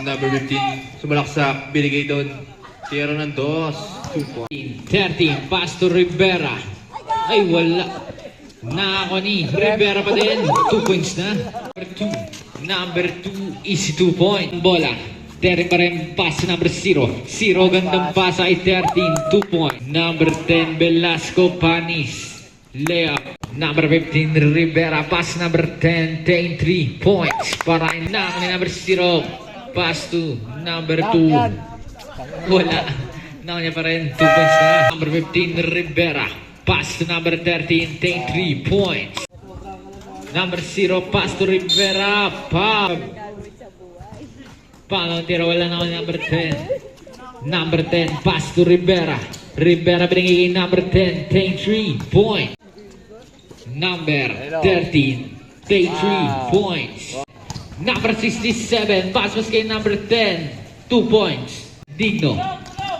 Number 15, sumalaksak, binigay doon. Tira ng 2 points. 13, pass to Rivera. Ay, wala. Nako ni Rivera pa din. 2 points na. Number 2, easy 2 point. Bola. 13 pa rin, pass to number 0. 0, gandang pass ay 13, 2 point. Number 10, Velasco Panis. Layup. Number 15, Rivera. Pass number 10, 3 points. Para nako ni number 0. Pass to number 2. Wala. Nako niya pa rin, 2 points na. Number 15, Rivera. Pass to number 13, 3 points. Number 0, pass to Rivera. Paano tira, wala na ako number 10. Number 10, pass to Rivera. Rivera binigay number 10, 3 points. Number 13, 3 points. Number 67, pass was kay number 10, 2 points. Digno.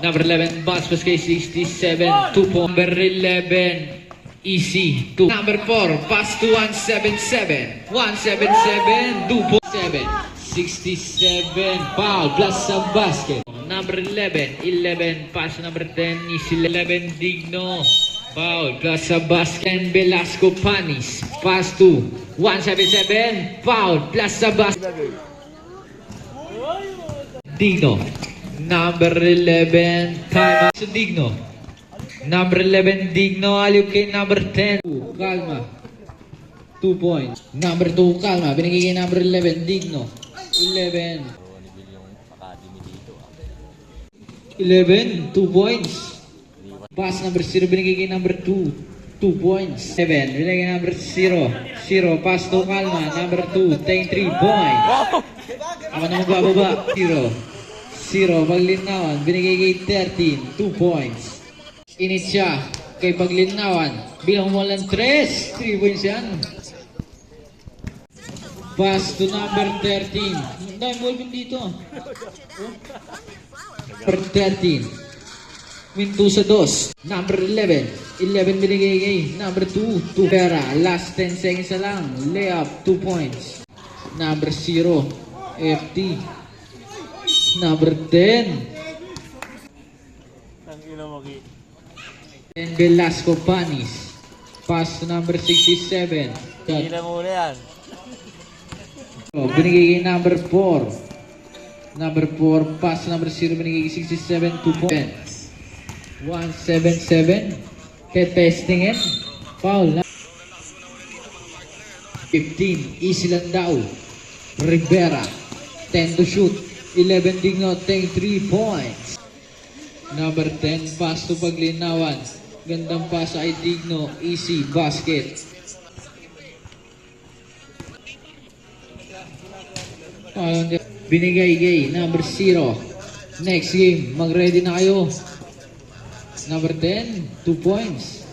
Number 11, pass was kay 67, 2 points. Number 11, easy, 2. Number 4, pass to 177. 177, 2.7. 67, foul, plus sa basket. Number 11, 11, pass number 10, easy 11, Digno. Foul, plus sa basket. Velasco Panis, pass to 177, foul, plus sa basket. Digno. Number 11, time out. So Digno. Number 11, Digno. Aliw kay number 10. Kalma. 2 points. Number 2, Kalma. Binigay kay number 11, Digno. 11. 11, 2 points. Pass number 0, binigay kay number 2. 2 points. 7, binigay kay number 0. 0, pass to Kalma. Number 2, 3 points. Ako na magbababa. 0, Paglinawan, binigay kay 13, 2 points. Init siya kay Paglinawan, bilang mo lang 3 points yan. Pass to number 13. Dahil ball pin dito. Number 13. Win 2 sa 2. Number 11. 11 binigay kay number 2. 2 pera. Last 10 seconds na lang. Layup, 2 points. Number 0. FT. Number 10. And Velasco Panis. Pass to number 67. Hindi na muna yan. Binigay kay number 4. Number 4. Pass to number 0. Binigay kay 67. 2 points. 177. Kay testingin. Foul na. 15. Easy lang daw. Rivera. 10 to shoot. 11 Digno, 3 points. Number 10, pass to Paglinawan. Gandang pass ay Digno, easy, basket. Binigay kay number 0. Next game, mag-ready na kayo. Number 10, 2 points.